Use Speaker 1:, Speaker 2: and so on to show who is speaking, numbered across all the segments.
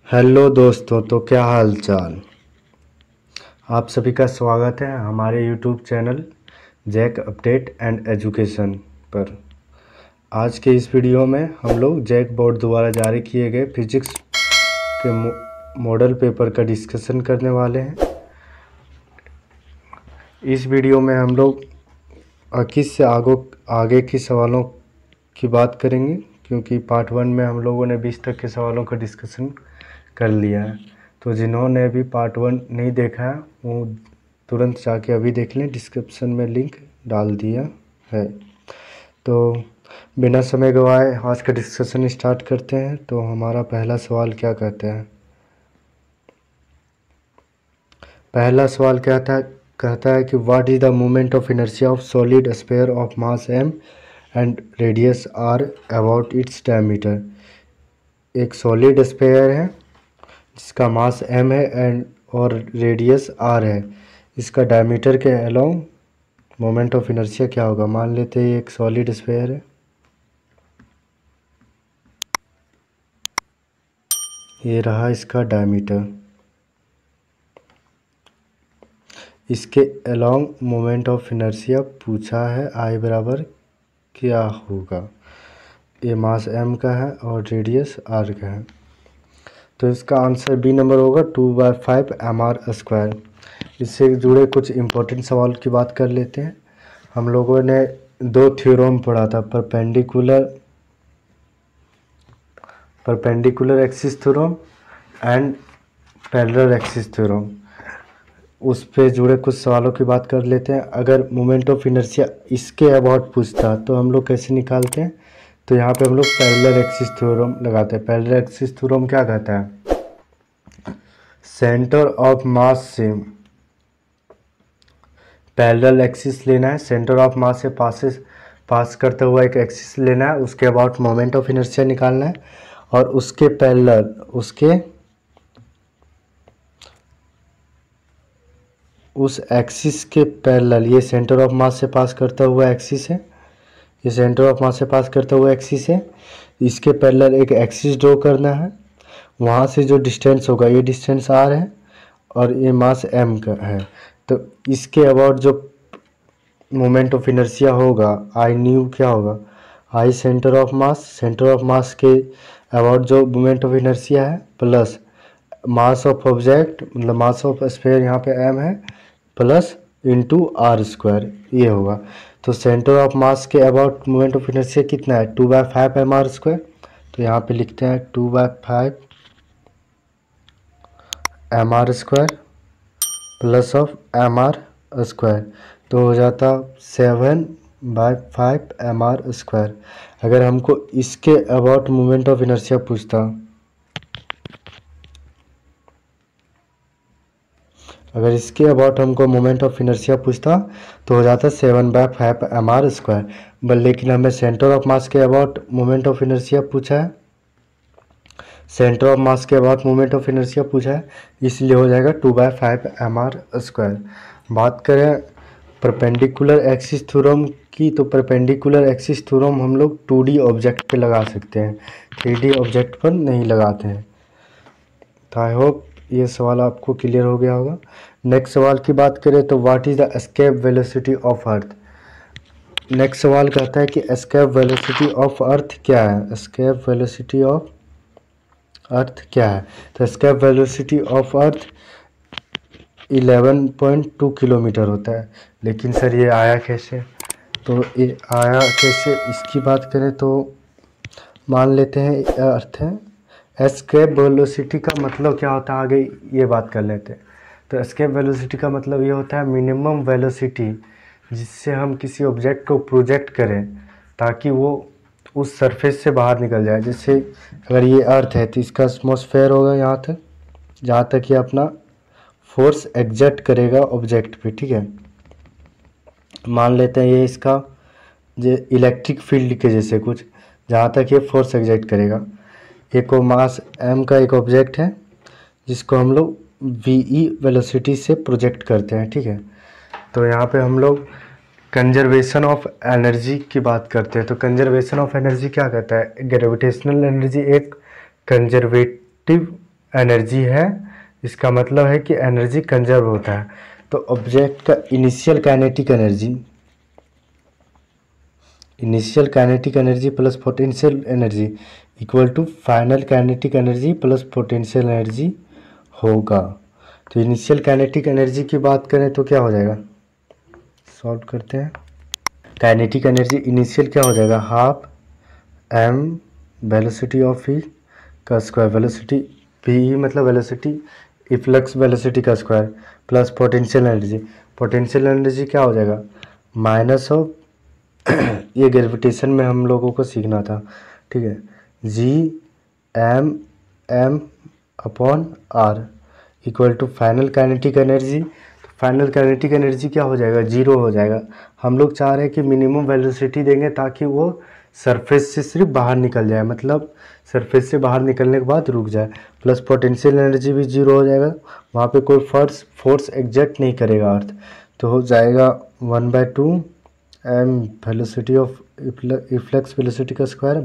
Speaker 1: Hello दोस्तों, तो क्या हाल चाल। आप सभी का स्वागत है हमारे YouTube channel Jack update and education पर। आज के इस वीडियो में हम लोग जैक बोर्ड द्वारा जारी किए गए फिजिक्स के मॉडल पेपर का डिस्कशन करने वाले हैं। इस वीडियो में हम लोग 21 से आगे के सवालों की बात करेंगे, क्योंकि पार्ट 1 में हम लोगों ने 20 तक के सवालों का डिस्कशन कर लिया है। तो जिन्होंने अभी पार्ट 1 नहीं देखा है वो तुरंत जाके अभी देख लें, डिस्क्रिप्शन में लिंक डाल दिया है। तो बिना समय गवाए आज का डिस्कशन स्टार्ट करते हैं। तो हमारा पहला सवाल क्या कहता है? पहला सवाल कहता है कि what is the moment of inertia of solid sphere of mass m and radius r about its diameter. एक सॉलिड स्फीयर है जिसका मास m है और रेडियस r है। इसका डायमीटर के अलोंग मोमेंट ऑफ इनर्शिया क्या होगा? मान लेते हैं ये एक सॉलिड स्फीयर है, ये रहा इसका डायमीटर। इसके अलोंग मोमेंट ऑफ इनर्शिया पूछा है, I बराबर क्या होगा? ये मास m का है और रेडियस r का है, तो इसका आंसर बी नंबर होगा 2/5 mr²। इससे जुड़े कुछ इम्पोर्टेंट सवाल की बात कर लेते हैं। हम लोगों ने दो थ्योरम पढ़ा था, perpendicular axis theorem and parallel axis theorem. उस पे जुड़े कुछ सवालों की बात कर लेते हैं। अगर मोमेंट ऑफ इनर्शिया इसके अबाउट पूछता तो हम लोग कैसे निकालते हैं? तो यहाँ पे हम लोग पैरेलल एक्सिस थ्योरम लगाते हैं। पैरेलल एक्सिस थ्योरम क्या कहता है? सेंटर ऑफ मास से पैरेलल एक्सिस लेना है, सेंटर ऑफ मास से पास करता हुआ एक एक्सिस लेना है, उसके अबाउट मोमेंट ऑफ इनर्शिया निकालना है और उसके पैरेलल उस एक्सिस के पैरेलल, ये सेंटर ऑफ मास से पास करता हुआ एक्सिस है, ये सेंटर ऑफ मास से पास करता हुआ एक्सिस है, इसके पैरेलल एक एक्सिस ड्रॉ करना है। वहाँ से जो डिस्टेंस होगा, ये डिस्टेंस r है और ये मास m का है। तो इसके अबाउट जो मोमेंट ऑफ इनर्शिया होगा, I न्यू क्या होगा? I सेंटर ऑफ मास के अबाउट जो मोमेंट ऑफ इनर्शिया है प्लस मास ऑफ ऑब्जेक्ट, मतलब मास ऑफ स्फीयर यहाँ पे m है, प्लस इंटू r², ये होगा। तो सेंटर ऑफ मास के अबाउट मोमेंट ऑफ इनर्शिया कितना है? 2/5 mr²। तो यहाँ पे लिखते हैं 2/5 mr² प्लस ऑफ mr², तो हो जाता 7/5 mr²। अगर हमको इसके अबाउट मोमेंट ऑफ इनर्शिया पूछता, अगर इसके अबाउट हमको मोमेंट ऑफ इनर्शिया पूछता तो हो जाता 7/5 mr²। लेकिन हमें सेंटर ऑफ मास के अबाउट मोमेंट ऑफ इनर्शिया पूछा है, सेंटर ऑफ मास के अबाउट मोमेंट ऑफ इनर्शिया पूछा है, इसलिए हो जाएगा 2/5 mr²। बात करें परपेंडिकुलर एक्सिस थ्योरम की, तो परपेंडिकुलर एक्सिस थ्योरम हम लोग 2D ऑब्जेक्ट पे लगा सकते हैं, 3D ऑब्जेक्ट पर नहीं लगाते हैं। तो आई होप ये सवाल आपको क्लियर हो गया होगा। नेक्स्ट सवाल की बात करें तो what is the escape velocity of earth. Next सवाल कहता है कि एस्केप वेलोसिटी ऑफ अर्थ क्या है? एस्केप वेलोसिटी ऑफ अर्थ क्या है? तो escape velocity of earth 11.2 kilometre होता है। लेकिन सर ये आया कैसे? तो ये आया कैसे इसकी बात करें तो मान लेते हैं अर्थ है। एस्केप वेलोसिटी का मतलब क्या होता है, आगे ये बात कर लेते हैं। तो एस्केप वेलोसिटी का मतलब ये होता है मिनिमम वेलोसिटी जिससे हम किसी ऑब्जेक्ट को प्रोजेक्ट करें ताकि वो उस सरफेस से बाहर निकल जाए। जैसे अगर ये अर्थ है तो इसका एटमॉस्फेयर होगा यहाँ तक, जहाँ तक ये अपना फोर्स एग्जर्ट करेगा ऑब्जेक्ट पे, ठीक है। मान लेते हैं ये इसका जो इलेक्ट्रिक फील्ड के जैसे कुछ, जहाँ तक ये फोर्स एग्जर्ट करेगा। एक मास m का एक ऑब्जेक्ट है जिसको हम लोग ve वेलोसिटी से प्रोजेक्ट करते हैं, ठीक है। तो यहाँ पे हम लोग कंजर्वेशन ऑफ एनर्जी की बात करते हैं। तो कंजर्वेशन ऑफ एनर्जी क्या कहता है? ग्रेविटेशनल एनर्जी एक कंजर्वेटिव एनर्जी है, इसका मतलब है कि एनर्जी कंजर्व होता है। तो ऑब्जेक्ट का initial kinetic energy plus potential energy equal to final kinetic energy plus potential energy होगा। तो इनिशियल काइनेटिक एनर्जी की बात करें तो क्या हो जाएगा, सॉल्व करते हैं। काइनेटिक एनर्जी इनिशियल क्या हो जाएगा, हाफ एम वेलोसिटी ऑफ ई का स्क्वायर, वेलोसिटी पी मतलब वेलोसिटी इफ्लक्स वेलोसिटी का स्क्वायर प्लस पोटेंशियल एनर्जी क्या हो जाएगा, माइनस ऑफ ये ग्रेविटेशन में हम लोगों को सीखना था, ठीक है, G M M upon R equal to final kinetic energy. Final kinetic energy क्या हो जाएगा, जीरो हो जाएगा। हम लोग चाह रहे हैं कि मिनिमम वेलोसिटी देंगे ताकि वो सरफेस से सिर्फ बाहर निकल जाए, मतलब सरफेस से बाहर निकलने के बाद रुक जाए। प्लस पोटेंशियल एनर्जी भी जीरो हो जाएगा, वहाँ पे कोई फोर्स एग्जर्ट नहीं करेगा अर्थ। तो हो जाएगा 1/2 M velocity of efflux velocity का स्क्वायर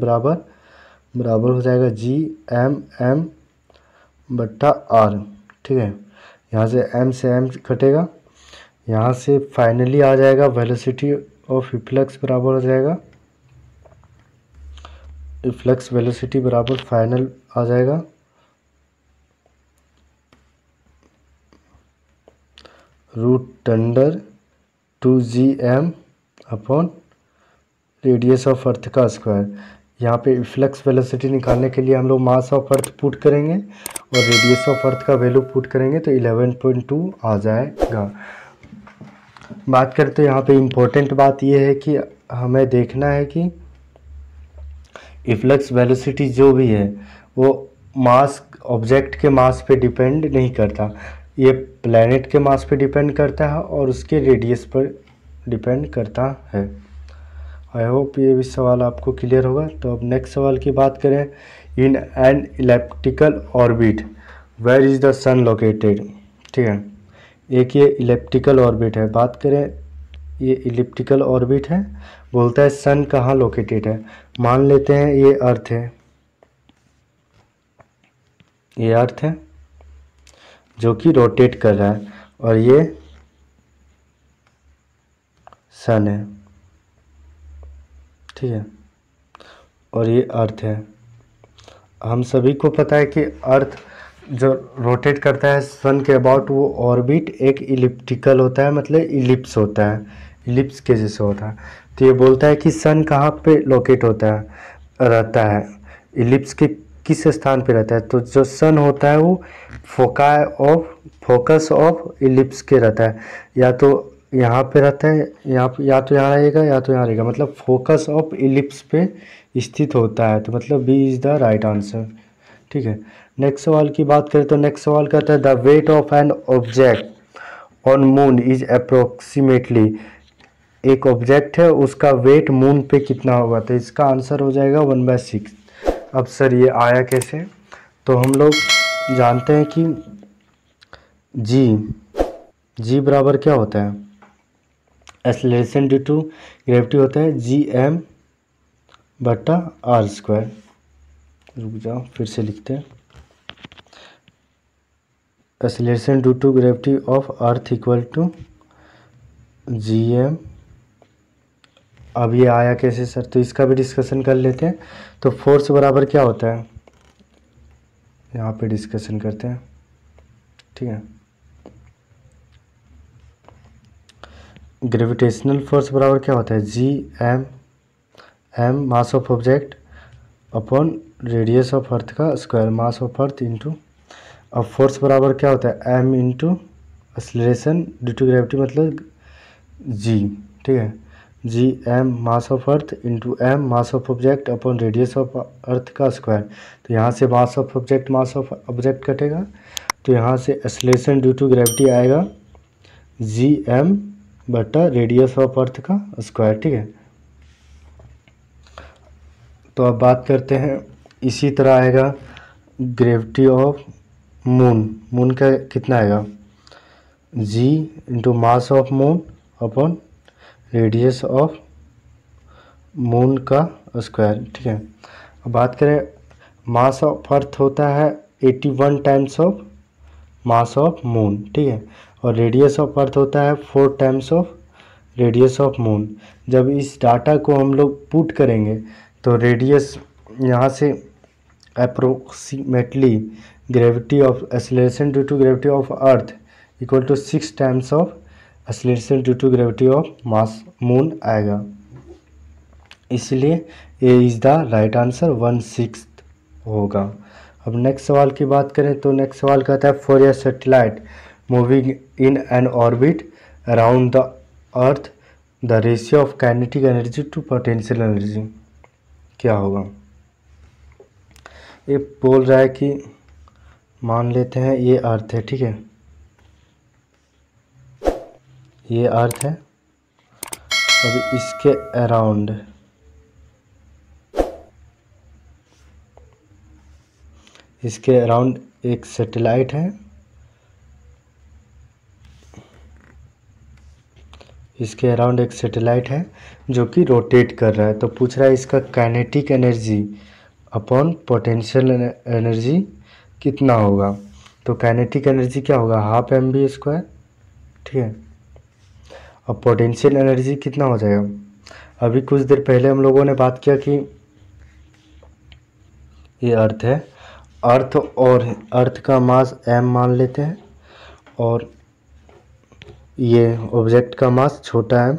Speaker 1: बराबर हो जाएगा जी एम एम बट्टा आर, ठीक है। यहाँ से एम कटेगा, यहाँ से फाइनली आ जाएगा वेलोसिटी ऑफ इफ्लक्स बराबर हो जाएगा, इफ्लक्स वेलोसिटी बराबर फाइनल आ जाएगा √2gm upon radius of earth का स्क्वायर। यहाँ पे इफ्लक्स वेलोसिटी निकालने के लिए हम लोग मास ऑफ अर्थ पुट करेंगे और रेडियस ऑफ अर्थ का वैल्यू पुट करेंगे तो 11.2 आ जाएगा। बात करें तो यहाँ पे इम्पोर्टेंट बात ये है कि हमें देखना है कि इफ्लक्स वेलोसिटी जो भी है वो मास ऑब्जेक्ट के मास पे डिपेंड नहीं करता, ये प्लैनेट के मास पे डिपेंड करता है और उसके रेडियस पर डिपेंड करता है। आई होप ये भी सवाल आपको क्लियर होगा। तो अब नेक्स्ट सवाल की बात करें, in an elliptical orbit where is the sun located, ठीक है। एक ये इलेप्टिकल ऑर्बिट है, बात करें ये इलिप्टिकल ऑर्बिट है, बोलता है सन कहाँ लोकेटेड है। मान लेते हैं ये अर्थ है, ये अर्थ है जो कि रोटेट कर रहा है और ये सन है, ठीक है, और ये अर्थ है। हम सभी को पता है कि अर्थ जो रोटेट करता है सन के अबाउट वो ऑर्बिट एक इलिप्टिकल होता है, मतलब इलिप्स होता है, इलिप्स के जैसे होता है। तो ये बोलता है कि सन कहाँ पे लोकेट होता है, रहता है, इलिप्स के किस स्थान पे रहता है। तो जो सन होता है वो फोकस ऑफ इलिप्स के रहता है, या तो यहाँ पे रहता है, या तो यहाँ रहेगा या तो यहाँ रहेगा, मतलब फोकस ऑफ इलिप्स पे स्थित होता है। तो मतलब B is the right answer, ठीक है। नेक्स्ट सवाल की बात करें तो नेक्स्ट सवाल कहता है the weight of an object on moon is approximately, एक ऑब्जेक्ट है उसका वेट मून पे कितना होगा। तो इसका आंसर हो जाएगा 1/6। अब सर ये आया कैसे, तो हम लोग जानते हैं कि जी बराबर क्या होता है, एक्सेलरेशन ड्यू टू ग्रेविटी होता है gm बटा आर स्क्वायर। रुक जाओ फिर से लिखते हैं, acceleration due to gravity of earth equal to gm। अब ये आया कैसे सर, तो इसका भी डिस्कशन कर लेते हैं। तो फोर्स बराबर क्या होता है, यहाँ पे डिस्कशन करते हैं, ठीक है। ग्रेविटेशनल फोर्स बराबर क्या होता है, gm mass of object upon radius of earth का square, mass of earth into. अब फोर्स बराबर क्या होता है, m into acceleration due to gravity मतलब g, ठीक है, gm mass of earth into m mass of object upon radius of earth का स्क्वायर। तो यहाँ से मास ऑफ ऑब्जेक्ट कटेगा, तो यहाँ से एक्सेलरेशन ड्यू टू ग्रेविटी आएगा gm बटा रेडियस ऑफ अर्थ का स्क्वायर, ठीक है। तो अब बात करते हैं, इसी तरह आएगा ग्रेविटी ऑफ मून का कितना आएगा, g into mass of moon upon radius of moon का स्क्वायर, ठीक है। अब बात करें मास ऑफ अर्थ होता है 81 times of mass of moon, ठीक है। और रेडियस ऑफ अर्थ होता है 4 times of radius of moon. जब इस डाटा को हम लोग पुट करेंगे तो रेडियस यहाँ से approximately gravity of acceleration due to gravity of earth equal to 6 times of acceleration due to gravity of mass moon आएगा। इसलिए A is the right answer 1/6 होगा। अब नेक्स्ट सवाल की बात करें तो नेक्स्ट सवाल कहता है for a satellite moving in an orbit around the earth the ratio of kinetic energy to potential energy क्या होगा। ये बोल रहा है कि मान लेते हैं ये अर्थ है, ठीक है, ये अर्थ है। अब इसके अराउंड एक सैटेलाइट है, इसके अराउंड एक सैटेलाइट है जो कि रोटेट कर रहा है। तो पूछ रहा है इसका kinetic energy upon potential energy कितना होगा। तो काइनेटिक एनर्जी क्या होगा, हाफ mv², ठीक है। अब पोटेंशियल एनर्जी कितना हो जाएगा। अभी कुछ देर पहले हम लोगों ने बात किया कि ये अर्थ है, अर्थ और अर्थ का मास m मान लेते हैं और ये ऑब्जेक्ट का मास छोटा m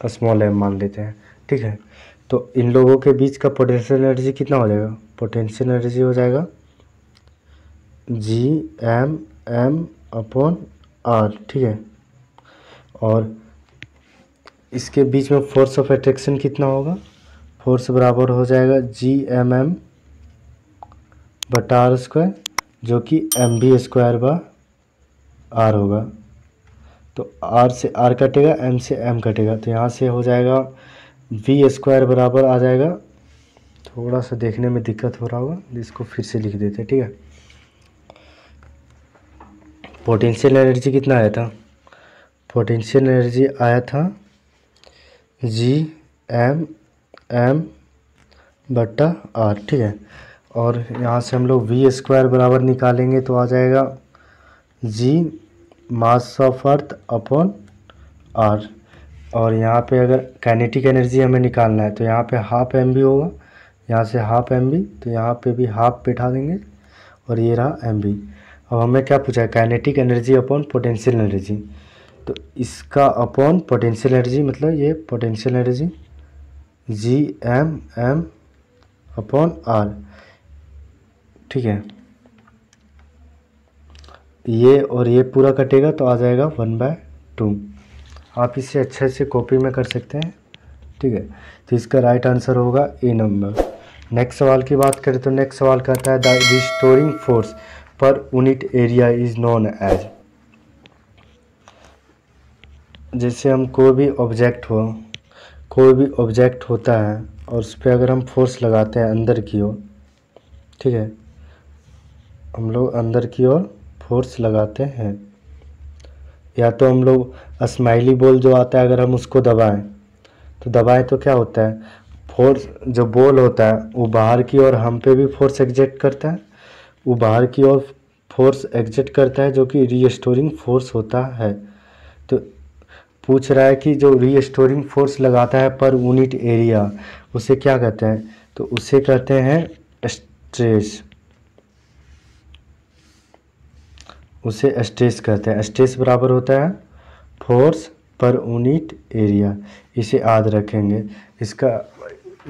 Speaker 1: स्मॉल m मान लेते हैं, ठीक है। तो इन लोगों के बीच का पोटेंशियल एनर्जी कितना हो जाएगा, पोटेंशियल एनर्जी हो जाएगा Gm/m/r, ठीक है। और इसके बीच में फोर्स ऑफ अट्रैक्शन कितना होगा, फोर्स बराबर हो जाएगा Gmm/r², जो कि mv²/r होगा। तो r से r कटेगा, m से m कटेगा, तो यहाँ से हो जाएगा v² बराबर आ जाएगा। थोड़ा सा देखने में दिक्कत हो रहा होगा, इसको फिर से लिख देते हैं, ठीक है। पोटेंशियल एनर्जी कितना आया था, पोटेंशियल एनर्जी आया था Gmm/r, ठीक है। और यहाँ से हम लोग v² बराबर निकालेंगे तो आ जाएगा g mass of earth upon r। और यहाँ पे अगर काइनेटिक एनर्जी हमें निकालना है तो यहाँ पे हाफ mv होगा, यहाँ से हाफ mv, तो यहाँ पे भी हाफ बैठा देंगे और ये रहा mv। अब हमें क्या पूछा है, kinetic energy upon potential energy. तो इसका अपॉन पोटेंशियल एनर्जी मतलब ये पोटेंशियल एनर्जी Gmm/r, ठीक है। ये और ये पूरा कटेगा तो आ जाएगा 1/2। आप इसे अच्छे से कॉपी में कर सकते हैं, ठीक है। तो इसका राइट आंसर होगा ए नंबर। नेक्स्ट सवाल की बात करें तो नेक्स्ट सवाल कहता है the restoring force per unit area is known as. जैसे हम कोई भी ऑब्जेक्ट होता है और उस पर अगर हम फोर्स लगाते हैं अंदर की ओर, ठीक है, हम लोग अंदर की ओर फोर्स लगाते हैं, या तो हम लोग स्माइली बॉल जो आता है अगर हम उसको दबाएं तो क्या होता है, फोर्स जो बॉल होता है वो बाहर की ओर हम पे भी फोर्स एग्जर्ट करता है, वो बाहर की ओर फोर्स एग्जर्ट करता है जो कि रीस्टोरिंग फोर्स होता है। तो पूछ रहा है कि जो रीस्टोरिंग फोर्स लगाता है पर यूनिट एरिया उसे क्या कहते हैं, तो उसे कहते हैं स्ट्रेस, उसे स्ट्रेस कहते हैं। स्ट्रेस बराबर होता है फोर्स पर यूनिट एरिया, इसे याद रखेंगे।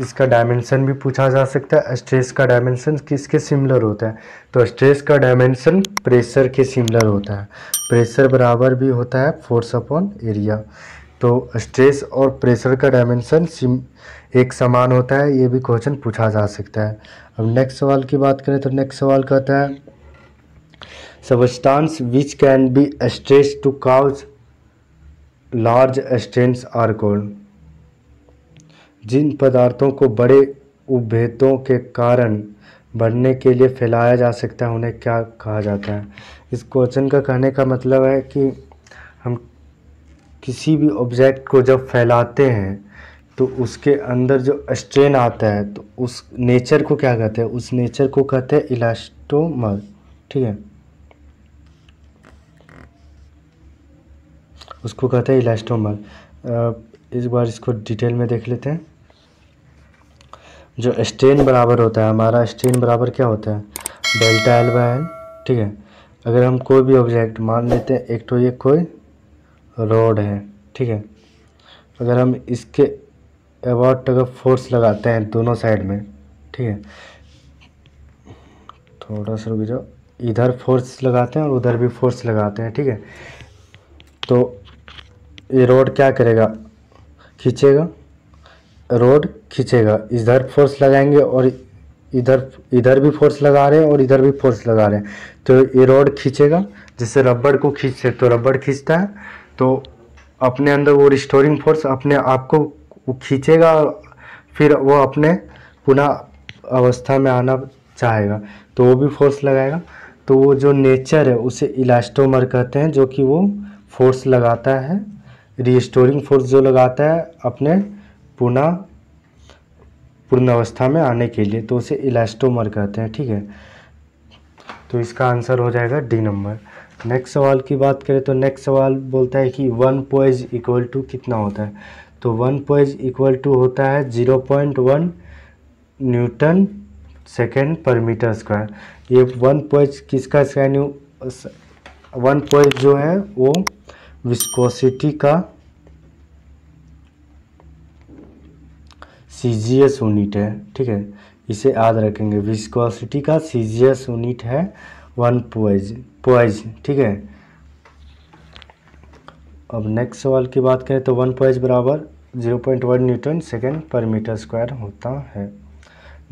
Speaker 1: इसका डायमेंशन भी पूछा जा सकता है, स्ट्रेस का डायमेंशन किसके सिमिलर होता है, तो स्ट्रेस का डायमेंशन प्रेशर के सिमिलर होता है। प्रेशर बराबर भी होता है फोर्स अपॉन एरिया, तो स्ट्रेस और प्रेशर का डायमेंशन एक समान होता है, ये भी क्वेश्चन पूछा जा सकता है। अब नेक्स्ट सवाल की बात करें तो नेक्स्ट सवाल कहता है substance which can be stressed to cause large strains are called. जिन पदार्थों को बड़े उपभेदों के कारण बढ़ने के लिए फैलाया जा सकता है उन्हें क्या कहा जाता है। इस क्वेश्चन का कहने का मतलब है कि हम किसी भी ऑब्जेक्ट को जब फैलाते हैं तो उसके अंदर जो स्ट्रेन आता है तो उस नेचर को क्या कहते हैं, उस नेचर को कहते हैं इलास्टोमर, ठीक है, उसको कहते हैं इलास्टोमर। इस बार इसको डिटेल में देख लेते हैं। जो स्ट्रेन बराबर होता है, हमारा स्ट्रेन बराबर क्या होता है, डेल्टा एल बाय एन। ठीक है, अगर हम कोई भी ऑब्जेक्ट मान लेते हैं, एक तो ये कोई रोड है, ठीक है, अगर हम इसके अबाउट अगर फोर्स लगाते हैं दोनों साइड में, ठीक है, थोड़ा सा रुक जाओ, इधर फोर्स लगाते हैं और उधर भी फोर्स लगाते हैं, ठीक है, तो ये रोड क्या करेगा, खींचेगा, रोड खींचेगा, इधर फोर्स लगाएंगे और इधर इधर भी फोर्स लगा रहे हैं और इधर भी फोर्स लगा रहे हैं, तो ये रोड खींचेगा, जैसे रबड़ को खींचते तो रबड़ खींचता है, तो अपने अंदर वो रिस्टोरिंग फोर्स अपने आप को खींचेगा, फिर वो अपने पुनः अवस्था में आना चाहेगा तो वो भी फोर्स लगाएगा। तो वो जो नेचर है उसे इलास्टोमर कहते हैं, जो कि वो फोर्स लगाता है, रिस्टोरिंग फोर्स जो लगाता है अपने पुनः पूर्ण अवस्था में आने के लिए, तो उसे इलास्टोमर कहते हैं। ठीक है, तो इसका आंसर हो जाएगा डी नंबर। नेक्स्ट सवाल की बात करें तो नेक्स्ट सवाल बोलता है कि 1 पोइज इक्वल टू कितना होता है, तो 1 पोइज इक्वल टू होता है 0.1 न्यूटन सेकेंड पर मीटर स्क्वायर। ये 1 पोइज किसका स्क्वायर, 1 पोइज जो है वो विस्कोसिटी का सीजीएस यूनिट है। ठीक है, इसे याद रखेंगे, विस्कोसिटी का सीजीएस यूनिट है 1 पोइज। ठीक है, अब नेक्स्ट सवाल की बात करें तो 1 पोइज बराबर 0.1 न्यूटन सेकेंड पर मीटर स्क्वायर होता है।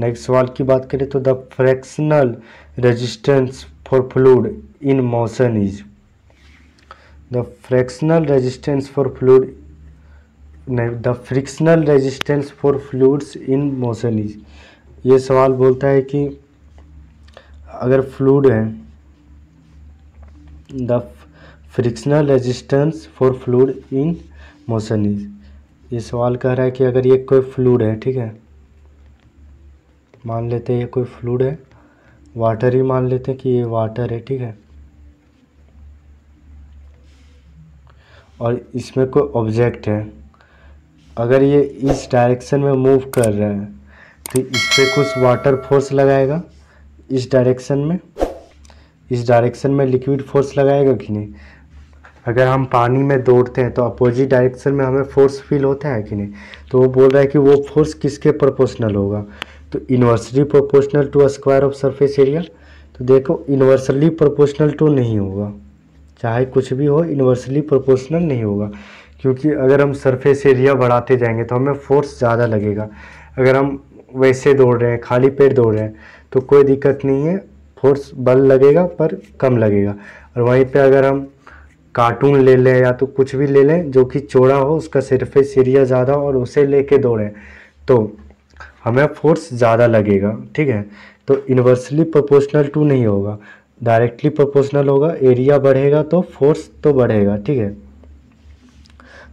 Speaker 1: नेक्स्ट सवाल की बात करें तो the fractional resistance for fluid in motion is, the fractional resistance for fluid नहीं, the frictional resistance for fluids in motion is. ये सवाल बोलता है कि अगर फ्लूइड है, the frictional resistance for fluid in motion is. ये सवाल कह रहा है कि अगर ये कोई फ्लूइड है, ठीक है, मान लेते हैं ये कोई फ्लूइड है, वाटर ही मान लेते हैं कि ये वाटर है, ठीक है, और इसमें कोई ऑब्जेक्ट है, अगर ये इस डायरेक्शन में मूव कर रहा है तो इस पर कुछ वाटर फोर्स लगाएगा, इस डायरेक्शन में लिक्विड फोर्स लगाएगा कि नहीं। अगर हम पानी में दौड़ते हैं तो अपोजिट डायरेक्शन में हमें फोर्स फील होता है कि नहीं, तो वो बोल रहा है कि वो फोर्स किसके प्रोपोर्शनल होगा, तो inversely proportional to square of surface area. तो देखो इन्वर्सली प्रोपोर्शनल टू नहीं होगा, चाहे कुछ भी हो इन्वर्सली प्रोपोर्शनल नहीं होगा, क्योंकि अगर हम सरफेस एरिया बढ़ाते जाएंगे तो हमें फोर्स ज़्यादा लगेगा। अगर हम वैसे दौड़ रहे हैं, खाली पेट दौड़ रहे हैं तो कोई दिक्कत नहीं है, फोर्स बल लगेगा पर कम लगेगा। और वहीं पे अगर हम कार्टून ले लें या तो कुछ भी ले लें जो कि चौड़ा हो, उसका सरफेस एरिया ज़्यादा और उसे लेके दौड़ें तो हमें फोर्स ज़्यादा लगेगा। ठीक है, तो इन्वर्सली प्रोपोर्शनल टू नहीं होगा, डायरेक्टली प्रोपोर्शनल होगा, एरिया बढ़ेगा तो फोर्स तो बढ़ेगा। ठीक है,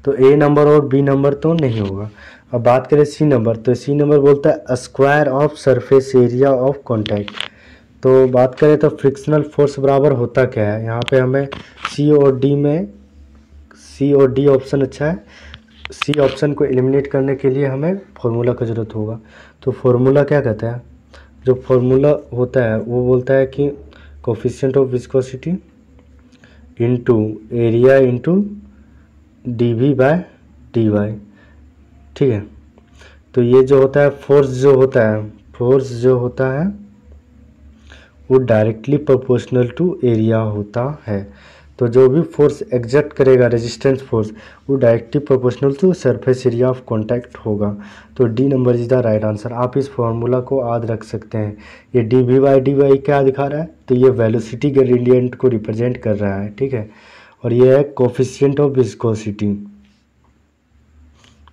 Speaker 1: तो ए नंबर और बी नंबर तो नहीं होगा। अब बात करें सी नंबर, तो सी नंबर बोलता है square of surface area of contact. तो बात करें तो फ्रिक्शनल फोर्स बराबर होता क्या है, यहाँ पे हमें सी और डी में सी और डी ऑप्शन अच्छा है, सी ऑप्शन को एलिमिनेट करने के लिए हमें फॉर्मूला का ज़रूरत होगा। तो फॉर्मूला क्या कहता है, जो फॉर्मूला होता है वो बोलता है कि coefficient of viscosity into area into dv by dy। ठीक है, तो ये जो होता है फोर्स जो होता है वो डायरेक्टली प्रोपोर्शनल टू एरिया होता है। तो जो भी फोर्स एग्जर्ट करेगा रेजिस्टेंस फोर्स वो directly proportional to surface area of contact होगा। तो D number is the right answer. आप इस फॉर्मूला को याद रख सकते हैं। ये dv बाई dy क्या दिखा रहा है, तो ये वेलोसिटी ग्रेडियंट को रिप्रेजेंट कर रहा है। ठीक है, और ये है coefficient of viscosity,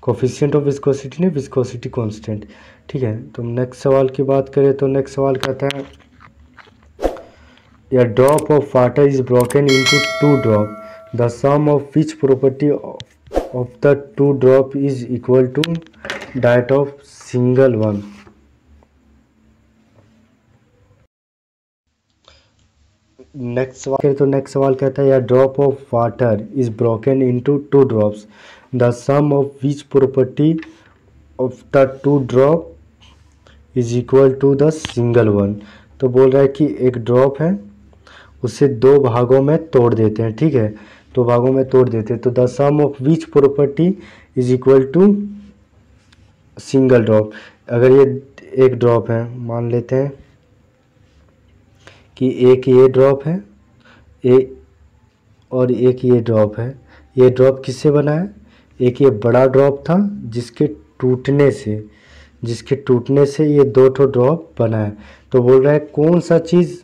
Speaker 1: coefficient of viscosity ने विस्कोसिटी कांस्टेंट। ठीक है, तो नेक्स्ट सवाल की बात करें तो नेक्स्ट सवाल कहता है A drop of water is broken into 2 drops, the sum of which property of the 2 drop is equal to that of single one। Next सवाल कहता है, drop of water is broken into two drops, the sum of which property of the two drop is equal to the single one. तो बोल रहा है कि एक drop है, उसे दो भागों में तोड़ देते हैं, ठीक है, दो भागों में तोड़ देते हैं, तो the sum of which property is equal to single drop. अगर ये एक ड्रॉप है, मान लेते हैं कि एक ये ड्रॉप है और एक ये ड्रॉप है। ये ड्रॉप किससे बना है? एक ये बड़ा ड्रॉप था जिसके टूटने से ये दो ठो ड्रॉप बना है। तो बोल रहा है कौन सा चीज़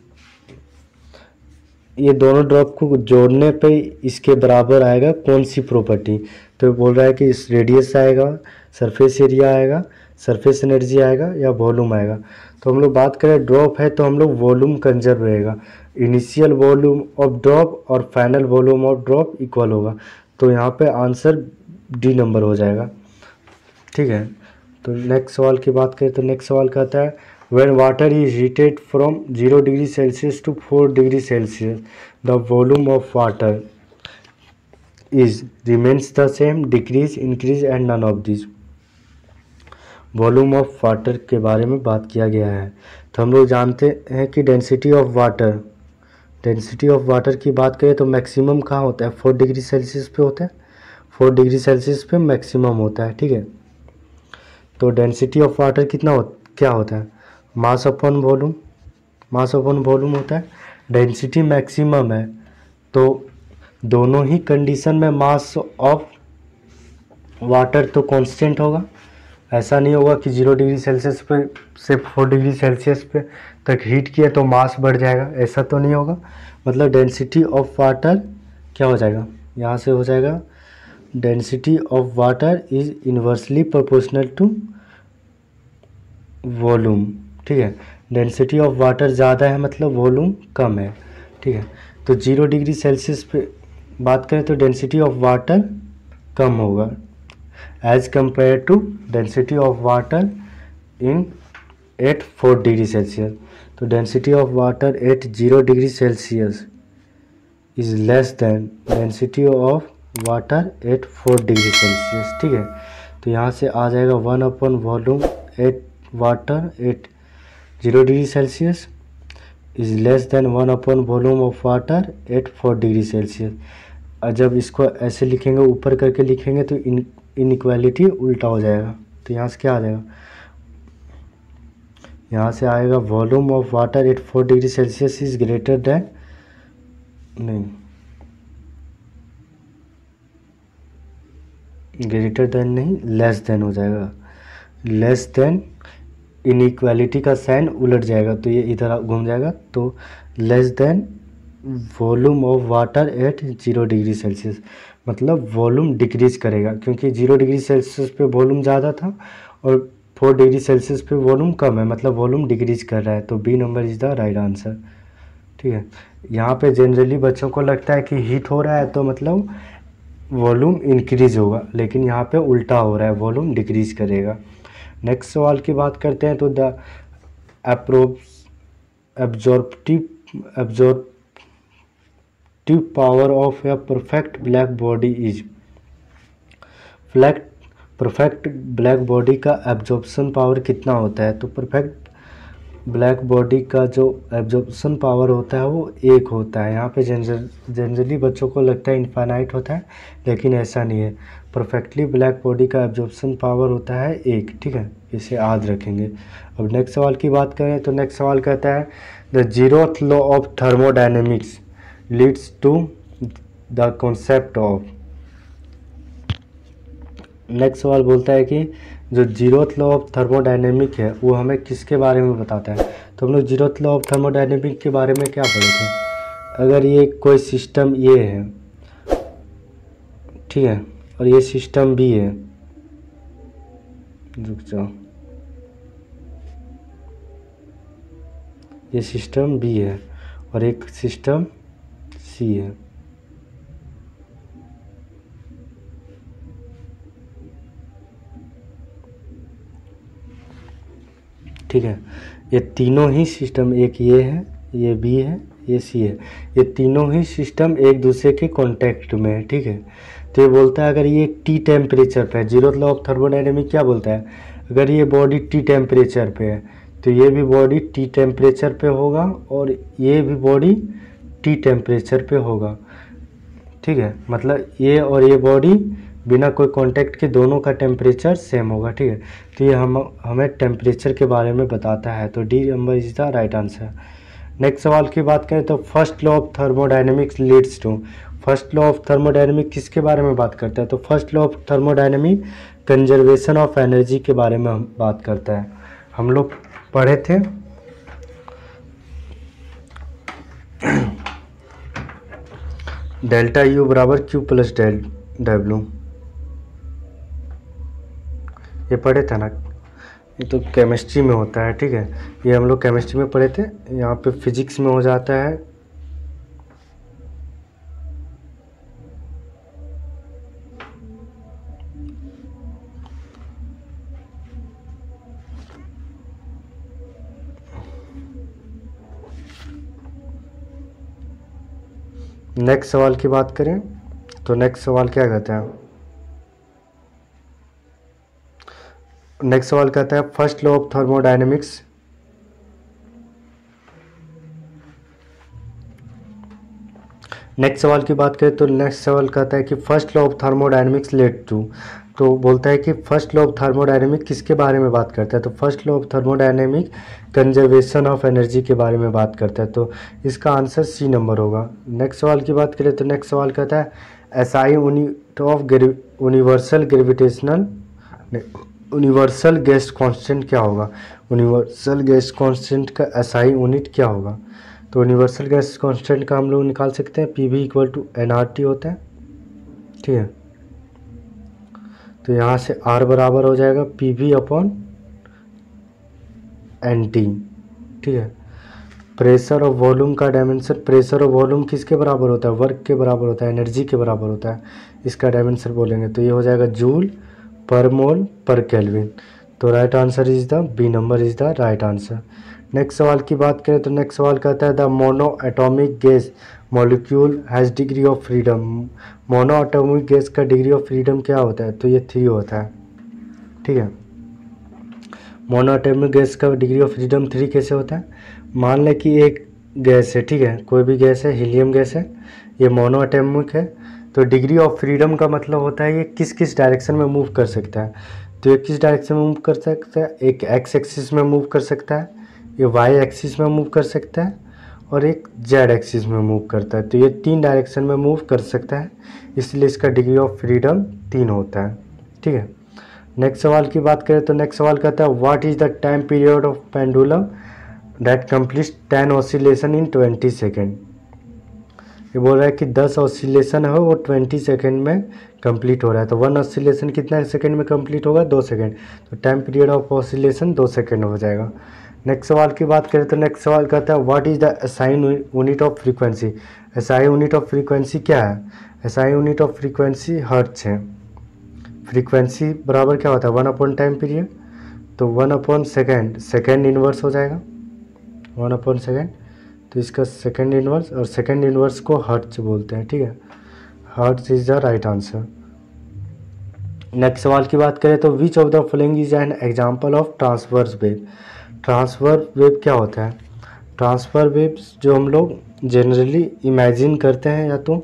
Speaker 1: ये दोनों ड्रॉप को जोड़ने पे इसके बराबर आएगा, कौन सी प्रॉपर्टी। तो बोल रहा है कि इस रेडियस आएगा, सरफेस एरिया आएगा, सरफेस एनर्जी आएगा या वॉल्यूम आएगा। तो हम लोग बात करें ड्रॉप है तो हम लोग वॉल्यूम कंजर्व रहेगा, इनिशियल वॉल्यूम ऑफ ड्रॉप और final volume of drop equal होगा। तो यहाँ पे आंसर डी नंबर हो जाएगा, ठीक है। तो नेक्स्ट सवाल की बात करें तो नेक्स्ट सवाल कहता है, when water is heated from 0 degree Celsius to 4 degree Celsius, the volume of water is remains the same, decrease, increase and none of these। Volume of water के बारे में बात किया गया है। तो हम लोग जानते हैं कि डेंसिटी ऑफ वाटर की बात करें तो मैक्सिमम कहाँ होता है? 4 डिग्री सेल्सियस पे होता है, 4 डिग्री सेल्सियस पे मैक्सिमम होता है, ठीक है। तो डेंसिटी ऑफ वाटर क्या होता है? मास अपॉन वॉल्यूम होता है। डेंसिटी मैक्सिमम है तो दोनों ही कंडीशन में मास ऑफ वाटर तो कांस्टेंट होगा। ऐसा नहीं होगा कि 0 डिग्री सेल्सियस पे से 4 डिग्री सेल्सियस पे तक हीट किया तो मास बढ़ जाएगा, ऐसा तो नहीं होगा। मतलब डेंसिटी ऑफ वाटर क्या हो जाएगा? यहाँ से हो जाएगा density of water is inversely proportional to volume, ठीक है। डेंसिटी ऑफ वाटर ज़्यादा है मतलब वॉल्यूम कम है, ठीक है। तो 0 डिग्री सेल्सियस पे बात करें तो डेंसिटी ऑफ वाटर कम होगा as compare to density of water in at 4 degree Celsius. तो density of water at 0 degree Celsius is less than density of water at 4 degree Celsius, ठीक है। तो यहाँ से आ जाएगा 1 upon volume at water at 0 degree Celsius is less than 1 upon volume of water at 4 degree Celsius. और जब इसको ऐसे लिखेंगे, ऊपर करके लिखेंगे तो इनइक्वालिटी उल्टा हो जाएगा। तो यहाँ से क्या आ जाएगा? यहाँ से आएगा volume of water at 4 degree Celsius is greater than, नहीं, ग्रेटर देन नहीं, लेस देन हो जाएगा। लेस देन, इनइक्वालिटी का साइन उलट जाएगा तो ये इधर घूम जाएगा। तो less than volume of water at 0 degree Celsius, मतलब वॉल्यूम डिक्रीज करेगा, क्योंकि 0 डिग्री सेल्सियस पे वॉल्यूम ज़्यादा था और 4 डिग्री सेल्सियस पे वॉल्यूम कम है, मतलब वॉल्यूम डिक्रीज कर रहा है। तो B number is the right answer, ठीक है। यहाँ पे जनरली बच्चों को लगता है कि हीट हो रहा है तो मतलब वॉल्यूम इंक्रीज होगा, लेकिन यहाँ पे उल्टा हो रहा है, वॉल्यूम डिक्रीज करेगा। नेक्स्ट सवाल की बात करते हैं तो the absorptive power of a perfect black body is. Perfect black body का एब्जॉर्प्शन पावर कितना होता है? तो परफेक्ट ब्लैक बॉडी का जो एब्जॉर्प्शन पावर होता है वो 1 होता है। यहाँ पे जनरली बच्चों को लगता है इनफाइनाइट होता है, लेकिन ऐसा नहीं है। परफेक्टली ब्लैक बॉडी का एब्जॉर्प्शन पावर होता है 1, ठीक है, इसे याद रखेंगे। अब नेक्स्ट सवाल की बात करें तो नेक्स्ट सवाल कहता है the 0th law of thermodynamics leads to the concept of. Next सवाल बोलता है कि जो 0th लॉ ऑफ थर्मोडायनेमिक है वो हमें किसके बारे में बताता है? तो हम लोग 0th लॉ ऑफ थर्मोडायनेमिक के बारे में क्या पढ़े थे? अगर ये कोई सिस्टम ये है, ठीक है, और ये सिस्टम बी है, रुक जाओ, ये सिस्टम बी है और एक सिस्टम सी है, ठीक है। ये तीनों ही सिस्टम, एक ये है, ये बी है, ये सी है। ये तीनों ही सिस्टम एक दूसरे के कांटेक्ट में है, ठीक है। तो ये बोलता है अगर ये टी टेम्परेचर पे है, जीरो लॉ ऑफ थर्मोडायनेमिक क्या बोलता है, अगर ये बॉडी टी टेम्परेचर पे है तो ये भी बॉडी टी टेम्परेचर पे होगा और ये भी बॉडी टी टेम्परेचर पे होगा, ठीक है। मतलब ये और ये बॉडी बिना कोई कांटेक्ट के दोनों का टेम्परेचर सेम होगा, ठीक है। तो ये हमें टेम्परेचर के बारे में बताता है, तो D number is the right answer. Next सवाल की बात करें तो first law of thermodynamics leads to, first law of thermodynamic किसके बारे में बात करता है, तो first law of thermodynamic conservation of energy के बारे में हम बात करता है। हम लोग पढ़े थे डेल्टा यू बराबर क्यू प्लस डेल डब्ल्यू, ये पढ़े थे ना, ये तो केमिस्ट्री में होता है, ठीक है। ये हम लोग केमिस्ट्री में पढ़े थे, यहाँ पे फिजिक्स में हो जाता है। नेक्स्ट सवाल की बात करें तो नेक्स्ट सवाल क्या कहता है, नेक्स्ट सवाल कहता है first law of thermodynamics, next सवाल की बात करें तो नेक्स्ट सवाल कहता है कि first law of thermodynamics led to, तो बोलता है कि फर्स्ट लॉ ऑफ थर्मोडायनेमिक किसके बारे में बात करता है, तो first law of thermodynamic conservation of energy के बारे में बात करता है, तो इसका आंसर सी नंबर होगा। नेक्स्ट सवाल की बात करें तो नेक्स्ट सवाल कहता है SI unit of universal gravitational universal gas constant क्या होगा, यूनिवर्सल गैस कांस्टेंट का एसआई यूनिट क्या होगा, तो यूनिवर्सल गैस कांस्टेंट का हम लोग निकाल सकते हैं P V equal to N R T होता है, ठीक है। तो यहाँ से आर बराबर हो जाएगा P V upon N T, ठीक है। प्रेशर और वॉल्यूम का डायमेंशन, प्रेशर और वॉल्यूम किसके बराबर होता है, वर्क के बराबर होता है, एनर्जी के बराबर होता है, इसका डायमेंशन बोलेंगे तो ये हो जाएगा जूल पर मोल पर केल्विन, तो right answer is the B number is the right answer. Next सवाल की बात करें तो नेक्स्ट सवाल कहता है the monoatomic gas molecule has degree of freedom, monoatomic gas का डिग्री ऑफ फ्रीडम क्या होता है, तो ये 3 होता है, ठीक है। मोनो एटॉमिक गैस का डिग्री ऑफ फ्रीडम 3 कैसे होता है, मान लें कि एक गैस है, ठीक है, कोई भी गैस है, हीलियम गैस है, ये मोनो एटॉमिक है, तो डिग्री ऑफ फ्रीडम का मतलब होता है ये किस किस डायरेक्शन में मूव कर सकता है, तो ये किस डायरेक्शन में मूव कर सकता है, एक एक्स एक्सिस में मूव कर सकता है, ये वाई एक्सिस में मूव कर सकता है और एक जेड एक्सिस में मूव करता है, तो ये 3 डायरेक्शन में मूव कर सकता है, इसलिए इसका डिग्री ऑफ फ्रीडम 3 होता है, ठीक है। नेक्स्ट सवाल की बात करें तो नेक्स्ट सवाल कहता है what is the time period of pendulum that completes 10 oscillation in 20 second, ये बोल रहा है कि 10 ऑसिलेशन है वो 20 सेकेंड में कंप्लीट हो रहा है, तो 1 ऑसिलेशन कितना सेकेंड में कंप्लीट होगा, 2 सेकेंड, तो time period of oscillation 2 second हो जाएगा। नेक्स्ट सवाल की बात करें तो नेक्स्ट सवाल कहता है what is the SI unit of frequency, SI unit of frequency क्या है, SI unit of frequency hertz है, फ्रीक्वेंसी बराबर क्या होता है 1 अपॉन टाइम पीरियड, तो 1 अपॉन सेकेंड, सेकेंड इनवर्स हो जाएगा 1 अपॉन सेकेंड, तो इसका सेकेंड इनवर्स, और सेकेंड इनवर्स को हर्ट्ज बोलते हैं, ठीक है। Hertz is the right answer. Next सवाल की बात करें तो which of the following is an example of transverse wave, transfer wave क्या होता है, ट्रांसफर वेव्स जो हम लोग जनरली इमेजिन करते हैं या तो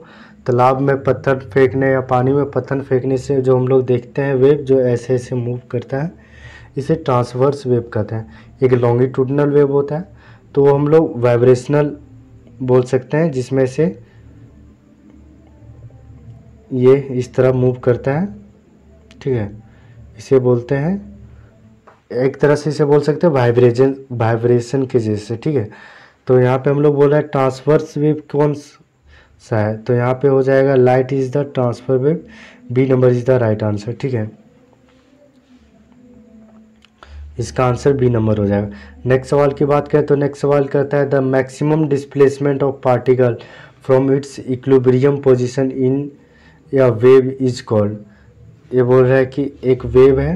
Speaker 1: तालाब में पत्थर फेंकने या पानी में पत्थर फेंकने से जो हम लोग देखते हैं वेव जो ऐसे ऐसे मूव करता है, इसे ट्रांसवर्स वेव कहते हैं। एक लॉन्गिट्यूडनल वेव होता है तो वो हम लोग वाइब्रेशनल बोल सकते हैं, जिसमें से ये इस तरह मूव करता है, ठीक है, इसे बोलते हैं, एक तरह से इसे बोल सकते हैं वाइब्रेशन के जैसे, ठीक है। तो यहाँ पे हम लोग बोल रहे हैं ट्रांसवर्स वेव कौन सा है, तो यहाँ पे हो जाएगा light is the transverse wave, B number is the right answer, ठीक है, इसका आंसर बी नंबर हो जाएगा। नेक्स्ट सवाल की बात करें तो नेक्स्ट सवाल कहता है the maximum displacement of particle from its equilibrium position in या वेव इज कॉल्ड, ये बोल रहा है कि एक वेव है,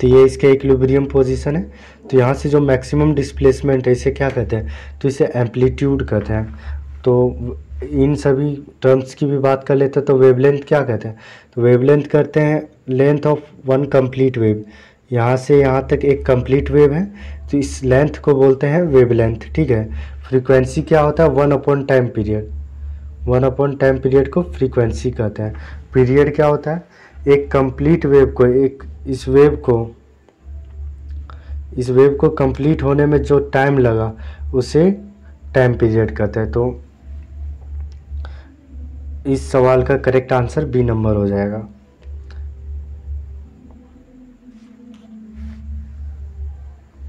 Speaker 1: तो ये इसका इक्विलिब्रियम पोजीशन है। तो यहाँ से जो मैक्सिमम डिस्प्लेसमेंट है इसे क्या कहते हैं, तो इसे एम्पलीट्यूड कहते हैं। तो इन सभी टर्म्स की भी बात कर लेते हैं तो वेवलेंथ क्या कहते हैं, तो वेवलेंथ करते हैं length of one complete wave. यहाँ से यहाँ तक एक कंप्लीट वेव है तो इस लेंथ को बोलते हैं वेवलेंथ, ठीक है। फ्रीक्वेंसी क्या होता है, 1/टाइम पीरियड, 1/टाइम पीरियड को फ्रीक्वेंसी कहते हैं। पीरियड क्या होता है, एक कंप्लीट वेव को, एक इस वेव को कंप्लीट होने में जो टाइम लगा उसे टाइम पीरियड कहते हैं। तो इस सवाल का करेक्ट आंसर बी नंबर हो जाएगा।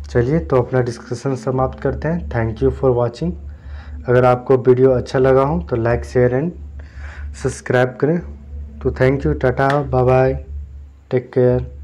Speaker 1: चलिए तो अपना डिस्कशन समाप्त करते हैं। Thank you for watching. अगर आपको वीडियो अच्छा लगा हो तो लाइक शेयर एंड सब्सक्राइब करें। तो thank you, tata, bye bye, take care.